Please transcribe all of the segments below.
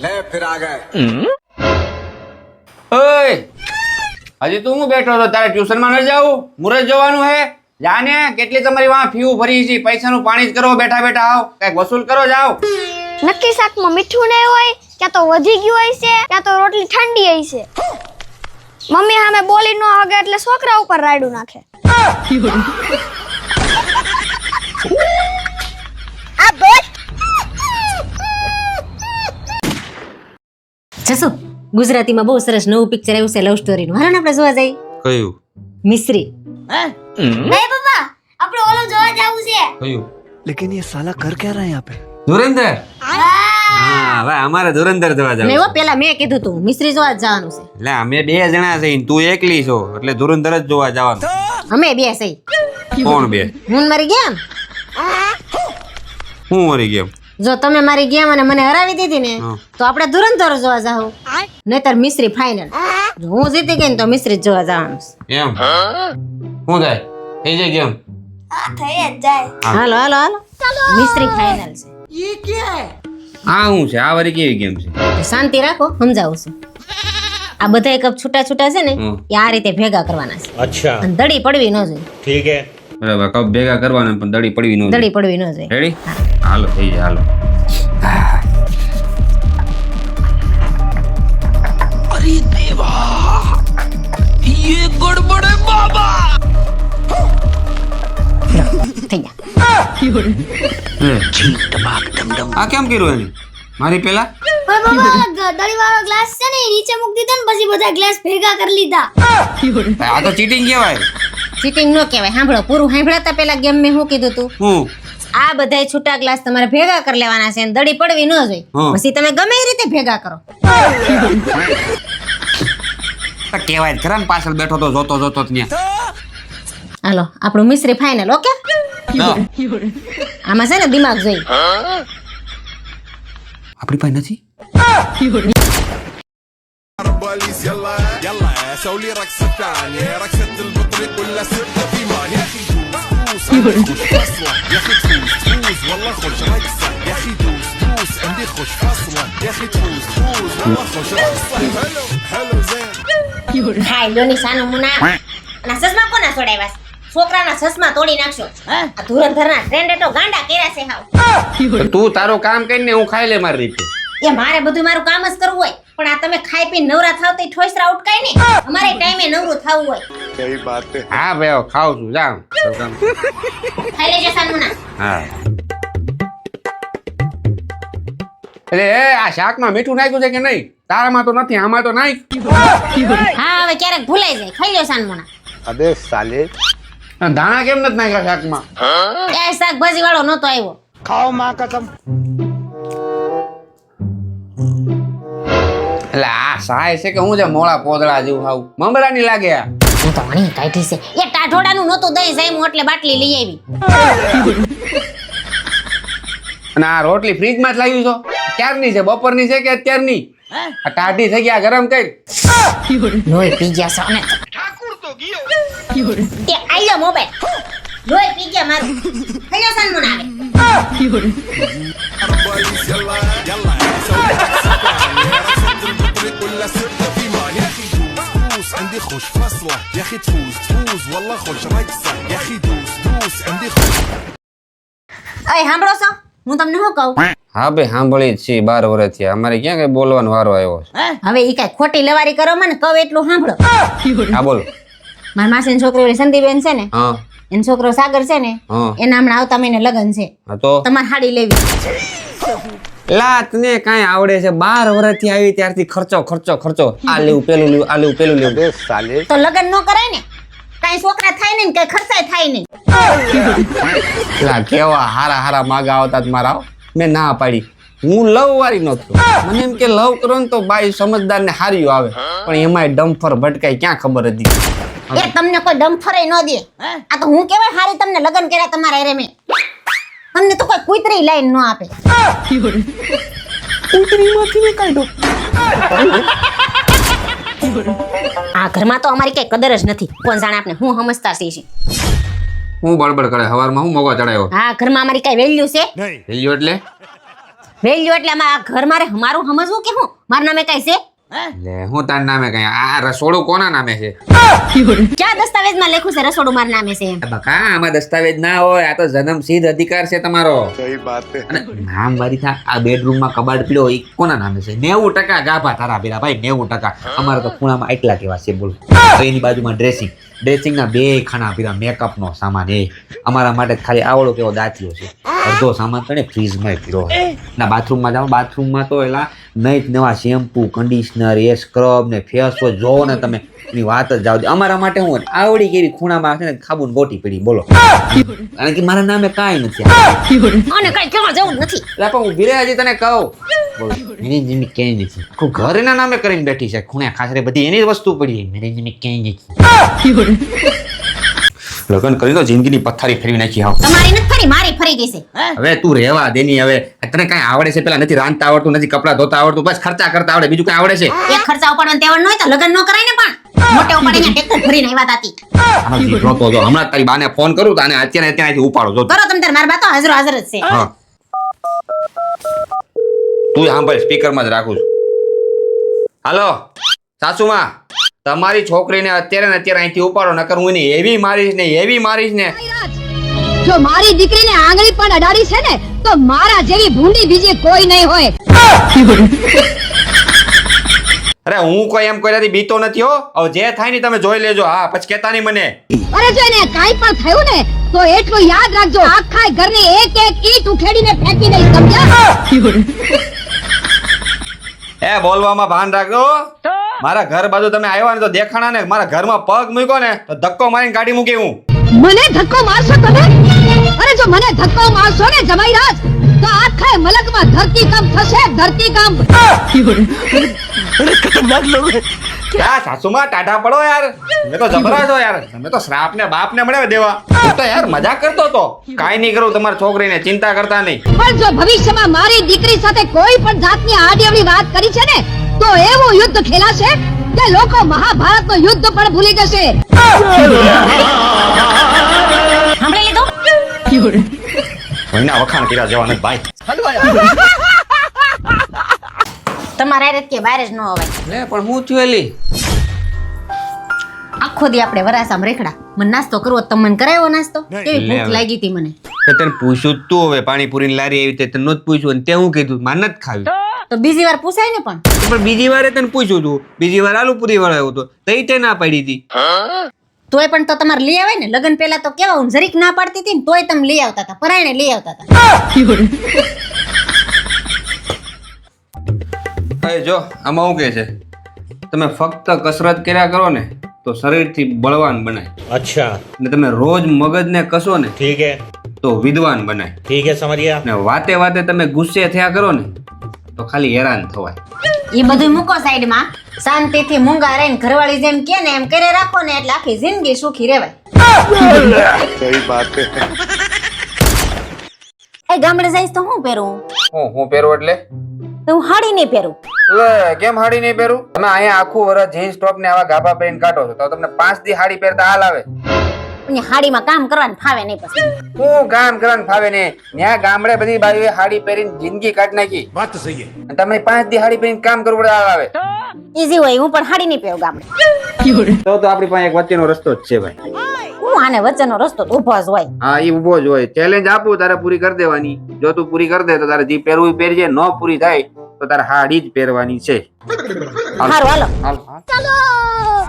ले फिर आ गए ઓય હજી તું હું બેઠો હતો તારે ટ્યુશનમાં ન જાવું મુરત જવાનું હે જાને કેટલી તમારી વાં ફી ભરી છે પૈસાનું પાણી જ કરો બેઠા બેઠા આવ કઈક વસૂલ કરો જાવ નક્કી શાકમાં મીઠું નહીં હોય ક્યાં તો વધી ગયું હોય છે ક્યાં તો રોટલી ઠંડી હોય છે મમ્મી સામે બોલી ન હગે એટલે છોકરા ઉપર રાયડું નાખે આ બોલ જસુ ગુજરાતીમાં બહુ સરસ નવું પિક્ચર આવ્યું છે લવ સ્ટોરીનું હાલો ને આપણે જોવા જઈએ કયું મિસ્રી નહીં પપ્પા આપણે ઓલો જોવા જાવું છે કયું लेकिन ये साला कर क्या रहा है यहाँ पे ધુરંધર હા ભાઈ અમારે ધુરંધર જવા જાવ નહીં હો પેલા મેં કીધું તું મિસ્રી જોવા જ જવાનું છે એટલે અમે 2 જણા છે ને તું એકલી છો એટલે ધુરંધર જ જોવા જવાનું અમે બે સહી કોણ બે હું મારી ગેમ હું મરી ગયો જો તમે મારી ગેમ અને મને હરાવી દીધી ને હા. તો આપણે ધુરંધર જોવા જાવ નહીતર મિસ્રી ફાઇનલ જો હું જીતી ગઈ ને તો મિસ્રી જ જોવા જવાનું છે એમ હું થાય થઈ જાય કેમ થઈ જ જાય હાલો હાલો હાલો મિસ્રી ફાઇનલ છે આ શું છે આ વારી કેવી ગેમ છે તો શાંતિ રાખો સમજાવું છું આ બધા કપ છૂટા છૂટા છે ને એ આ રીતે ભેગા કરવાના છે अच्छा અને દડી પડવી ન જોઈએ ठीक है બરાબર કપ ભેગા કરવાના પણ દડી પડવી ન દડી પડવી ન જોઈએ રેડી હાલો થઈ જાય હાલો થઈ ગયા આ કેમ કર્યું એની મારી પેલા પણ પપ્પા દળીવાળો ગ્લાસ છે ને એ નીચે મૂકી દીધો ને પછી બધા ગ્લાસ ભેગા કરી લીધા આ તો ચીટિંગ કહેવાય ચીટિંગ નો કહેવાય સાંભળો પૂરું સાંભળાતા પેલા ગેમ મેં શું કીધું તું હું આ બધાય છૂટા ગ્લાસ તમારે ભેગા કરી લેવાના છે અને દડી પડવી ન જોઈએ હા. પછી તમે ગમે એ રીતે ભેગા કરો કહેવાય ખરા ને પાછળ બેઠો તો જોતો જોતો જ ન્યા હાલો આપણું મિસ્રી ફાઇનલ ઓકે આમાં છે ને દિમાગ જોઈએ આપણી પાસે નથી بوليس يلا يلا سوي لي رقصة ثانية رقصة البطريق ولا سرقة في ما يا أخي دوس دوس فصلة يا أخي تفوز تفوز والله خش رقصة يا أخي دوس دوس عندي خش فصلة يا أخي تفوز تفوز والله خش رقصة حلو حلو زين હાય લોની સાનો મુના અને સસમા કોના છોડાવ્યા છોકરાના સસમા તોડી નાખશો આ ધુરંધરના ટ્રેન્ડે તો ગાંડા કર્યા છે હાવ તો તું તારું કામ કરીને હું ખાઈ લે મારી રીતે એ મારે બધું મારું કામ જ કરવું હોય પણ આ તમે ખાઈ પી નવરા થાવ તો ઠોસરા ઉટકાય ને અમારે ટાઈમે નવરું થવું હોય सही बात है હા ભાઈ હવે ખાવ છું જાવ ખાઈ લેજો સાનુના હા એટલે એ આ શાકમાં મીઠું નાખ્યું છે કે નહીં તારામાં તો નથી આમાં તો નાખ હા હવે ક્યારેક ભૂલાઈ જાય ખાઈ લો સાનમોના अबे साले દાણા કેમ નથી નાખ્યા શાકમાં એ શાકભાજી વાળો નતો આવ્યો खाओ माँ कसम એટલે આ સાય છે કે હું છે મોળા પોદળા જેવું હાવ મમરાની લાગે આ હું તો ઘણી કાઢી છે એ ટાઢોડાનું નતું દહીં જામ્યું એટલે બાટલી લઈ આવી અને આ રોટલી ફ્રીજમાં જ લાવી છો ક્યારની છે બપોરની છે કે અત્યારની આ ટાઢી થઈ ગયા ગરમ કર લોહી પી ગયા છો ને તે આઈલો મોબાઈલ લોહી પી ગયા મારું ખાઈ લો સાનમોના આવે بوليس يلا يلا سوي لي رقصة ثانية رقصة البطريق ولا سرقة في ما يا أخي دوس دوس عندي خش فصلة يا أخي تفوز تفوز والله خش رقصة يا أخي دوس دوس عندي خش અય સાંભળો છો હું તમને શું કહું હા ભાઈ સાંભળી જ છીએ 12 વર્ષ થયા અમારે ક્યાં કઈ બોલવાનો વારો આવ્યો છે હવે ઈ કઈ ખોટી લવારી કરો મને કહું એટલું સાંભળો હા બોલો મારા માસીની છોકરી સંદીબેન છે ને હા એનો છોકરો સાગર છે ને હા. એના હમણાં આવતા મહિને લગ્ન છે હા તો તમારે હાડી લેવી લા તને કાંઈ આવડે છે 12 વર્ષથી આવી ત્યારથી ખર્ચો ખર્ચો ખર્ચો આ લેવું પેલું લેવું આ લેવું પેલું લેવું साले તો લગ્ન ન કરાય ને કઈ છોકરા થાય નહીં કઈ ખર્ચાય થાય નહીં લા કેવા હારા હારા માગા આવતા મારા મેં ના પાડી હું લવ વાળી નતો મને એમ કે લવ કરો ને તો બાઈ સમજદાર ને હાર્યું આવે પણ એમાંય ડમ્ફર ભટકાય ક્યાં ખબર હતી એ તમને કોઈ ડમ્ફરે ન દે આ તો હું કેવાય હારી તમને લગ્ન કર્યા તમારા એરે મેં તમને તો કોઈ કુતરી લાઈન ન આપે આ ઘરમાં તો અમારી કઈ કદર જ નથી કોણ જાણે આપણે હું સમજતા છીએ હું બળબડ કરે હવારમાં હું મોગો ચડાયો આ ઘરમાં અમારી કઈ વેલ્યુ છે થયો એટલે વેલ્યુ એટલે આમાં ઘર મારે મારું સમજવું કે હું મારા નામે કઈ છે લે હું તાર નામે કઈ આ રસોડું કોના નામે છે? ક્યાં દસ્તાવેજમાં લખ્યું છે રસોડું મારા નામે છે એમ? બકા આમાં દસ્તાવેજ ના હોય, આ તો જન્મસિદ્ધ અધિકાર છે તમારો. सही बात है અને નામ મારી થા આ બેડરૂમમાં કબાડ પીડ્યો એ કોના નામે છે? 90% ગાભા તારા પેલા ભાઈ, 90%. અમારે તો ખૂણામાં એટલા કેવા છે બોલ. તો એની બાજુમાં ડ્રેસિંગના 2 ખાના પીરા, મેકઅપનો સામાન, એ અમારા માટે ખાલી આવડો કેવો દાંતિયો છે. અડધો સામાન તો ને ફ્રીજમાં પીરો ના. બાથરૂમમાં જાઓ, બાથરૂમમાં તો એલા નહીં નવા શેમ્પુ, કન્ડિશનર, એ સ્ક્રબ ને ફેસ વોશ જોવો ને તમે, એની વાત જ જાવ દે. અમારા માટે હું આવડી કેવી ખૂણામાં છે ને ખાબુન ગોટી પડી બોલો. કારણ કે મારા નામે કાંઈ નથી. અને કઈ કેવા જવું નથી. એટલે પણ ઊભી રહે, હજી તને કહું બોલો. મેરી જમી ક્યાંય નથી, આખું ઘર એના નામે કરીને બેઠી છે. ખૂણે ખાસરે બધી એની જ વસ્તુ પડી. મેરી જમી ક્યાંય નથી. લગ્ન કરી તો જિંદગીની પથારી ફેરવી નાખી. આવ તમારી નથી ફરી, મારી ફરી ગઈ છે. હવે તું રહેવા દેની. હવે તને કઈ આવડે છે? પેલા નથી રાંધતા આવડતું, નથી કપડા ધોતા આવડતું, બસ ખર્ચા કરતા આવડે, બીજું કઈ આવડે છે? એક ખર્ચા ઉપાડવાનું તેવડ ન હોય તો લગ્ન ન કરાય ને. પણ મોટે ઉપાડીને ટેક્ટર ભરીને આવ્યા હતી. આનો દીકરો તો જો હમણાં તારી બાને ફોન કરું તો આને અત્યારે ત્યાંથી ઉપાડો જો. કરો તમે તાર મારા બા તો હાજર હાજર જ છે. હા તું સાંભળ, સ્પીકરમાં જ રાખું છું. હાલો સાસુમાં, તમારી છોકરીને અત્યારે ને અત્યારે અહીંથી ઉપાડો, નકર હું એની એવી મારીશ ને. જો મારી દીકરીને આંગળી પણ અડાડી છે ને તો મારા જેવી ભૂંડી બીજી કોઈ નહીં હોય. અરે હું કોઈ એમ કોઈનાથી બીતો નથી હો. હવે જે થાય ને તમે જોઈ લેજો. હા પછી કહેતા નહીં મને. અરે જો એને કાઈ પણ થયું ને તો એટલું યાદ રાખજો, આખા ઘરની એક એક ઈંટ ઉખેડીને ફેંકી દઈશ, સમજ્યા? એ બોલવામાં ભાન રાખજો. મારા ઘર બાજુ તમે આવ્યા ને તો દેખાણા ને મારા ઘરમાં પગ મૂક્યો ને તો ધક્કો મારીને કાઢી મૂકી હું. મને ધક્કો મારશો તમે? અરે જો મને ધક્કો મારશો ને જમાઈરાજ તો આખા મલકમાં ધરતીકંપ થશે, ધરતીકંપ. खतरनाक लोग हैं. ક્યાં સાસુમાં ટાટા પડો યાર. તમે તો જબરા છો યાર. તમે તો શ્રાપ ને બાપ ને મળે દેવા. હું તો યાર મજાક કરતો તો. કાઈ નહીં કરું તમારી છોકરીને, ચિંતા કરતા નહીં. પણ જો ભવિષ્યમાં મારી દીકરી સાથે કોઈ પણ જાતની આડીઅવળી વાત કરી છે ને તો એવું યુદ્ધ ખેલાશે કે લોકો મહાભારતનું યુદ્ધ પણ ભૂલી જશે. સાંભળી લીધું? કોઈના વખાણ કર્યા જવા નથી ભાઈ. તમારા હારે કે બહાર જ ન અવાય. લે પણ હું થયું એલી? આખો દી આપણે વરાસામ રેખડા. મને નાસ્તો કરવો તો મને કરાયો નાસ્તો. કેવી ભૂખ લાગી હતી મને. તો તને પૂછ્યું જ તું. હવે પાણીપુરીની લારી આવી તે તને નહોતું પૂછ્યું અને તે હું કીધું માર નથી ખાવી. તો બીજી વાર પૂછાય ને. પણ બીજી વારે તને પૂછ્યું તું, બીજી વાર આલુપુરી વાળો હતો તઈ તે ના પાડી હતી. તોય પણ તો તમારે લઈ આવે ને. લગન પહેલા તો કેવા હું જરીક ના પાડતી હતી ને તોય તમે લઈ આવતા હતા, પરાયણે લઈ આવતા હતા. હવે જો આમાં શું કહે છે, તમે ફક્ત કસરત કર્યા કરો ને તો શરીરથી બળવાન બનાય. अच्छा અને તમે રોજ મગજને કસો ને ठीक है તો વિદ્વાન બનાય. ठीक है समझ गया. અને વાતે વાતે તમે ગુસ્સે થયા કરો ને તો ખાલી હેરાન થવાય. એ બધું મૂકો સાઈડમાં. શાંતિથી મૂંગા રહીને ઘરવાળી જેમ કે ને એમ કરે રાખો ને એટલે આખી જિંદગી સુખી રહેવાય. सही बात है એ ગામડે જઈશ તો હું પહેરું? હું પહેરું એટલે? તો હું હાડી નહીં પહેરું. લે કેમ હાડી નહીં પહેરું? તમે અહીંયા આખું વરસ જીન્સ ટોપ ને આવા ગાભા પહેરીને કાઢો છો તો તમને 5 દી હાડી પહેરતા હાલ આવે? અને હાડીમાં કામ કરવાનું ફાવે નહીં પછી. હું કામ કરવાનું ફાવે ને? ત્યાં ગામડે બધી બાજુએ હાડી પહેરીને જિંદગી કાઢી નાખી. बात तो सही है અને તમે 5 દી હાડી પહેરીને કામ કરવું પડે હાલ આવે. ઈઝી હોય. હું પણ હાડી નહીં પહેરું ગામડે. તો આપણી પાસે એક વચ્ચેનો રસ્તો જ છે ભાઈ. હું આને વચ્ચેનો રસ્તો તો ઊભો જ હોય. હા એ ઉભો જ હોય. ચેલેન્જ આપું તારે પૂરી કરી દેવાની. જો તું પૂરી કરી દે તો તારે જે પહેરવું એ પહેરજે, ન પૂરી થાય તો તારે હાડી જ પહેરવાની છે. હારું હાલો.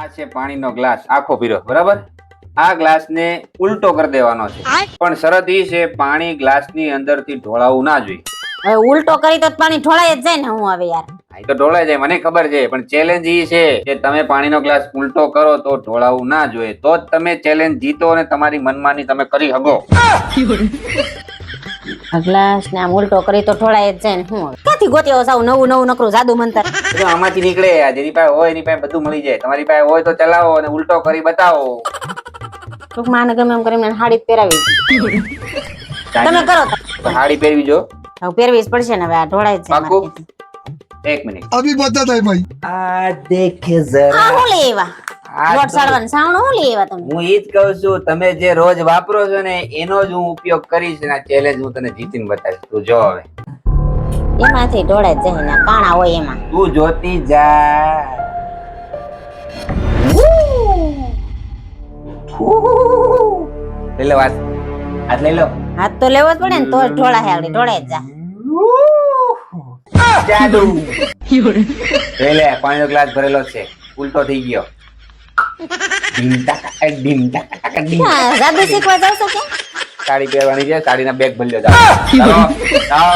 આ છે પાણીનો ગ્લાસ આખો પીરો, બરાબર? આ ગ્લાસને ઉલટો કરી દેવાનો છે, પણ શરત એ છે પાણી ગ્લાસની અંદરથી ઢોળાવું ના જોઈએ. હવે ઉલટો કરી તો પાણી ઢોળાય જ જાય ને. હું હવે યાર આ તો ઢોળાય જાય મને ખબર છે, પણ ચેલેન્જ એ છે કે તમે પાણીનો ગ્લાસ ઉલટો કરો તો ઢોળાવું ના જોઈએ. તો જ તમે ચેલેન્જ જીતો અને તમારી મનમાની તમે કરી શકો. ગ્લાસ ને આમ ઉલટો કરી તો ઢોળાય જ જાય ને. હું હવે ક્યાંથી ગોત્યો સાવ નવું નવું નકરું જાદુ મંતર. જો આમાંથી નીકળે. આ જેની પાસે હોય એની પાસે બધું મળી જાય. તમારી પાસે હોય તો ચલાવો અને ઉલટો કરી બતાવો. ટૂંકમાં આને ગમે એમ કરીને હાડી જ પહેરાવી. તમે કરો તો હાડી પહેરવી જો. હવે પહેરવી જ પડશે ને. હવે આ ઢોળાય જ જાય. પાક્કું? એક મિનિટ. अभी बता था भाई. આ દેખે જરા. આ હું લઈ આવ્યા? લોટ સાળવાનું સાવણું હું લઈ આવ્યા તમે? હું ઈ જ કહું છું, તમે જે રોજ વાપરો છો ને એનો જ હું ઉપયોગ કરીશ. અને આ ચેલેન્જ હું તને જીતીને બતાવીશ. તું જો હવે. એમાંથી ઢોળે જ જાય ને કાણા હોય એમાં. તું જોતી જા. લઈ લો વાત. હાથ લઈ લો. હાથ તો લેવો જ પડે ને તો જ ઢોળા હે આગળ ઢોળે જ જા. જાદુ. લઈ લે, પાણીનો ગ્લાસ ભરેલો છે, ઉલટો થઈ ગયો. ડીમ ટાકા ડીમ ટાકા ડીમ. જાદુ શીખવા જાવ છો કે? સાડી પહેરવાની છે, સાડીના બેગ ભરી લો. જાઓ જાઓ.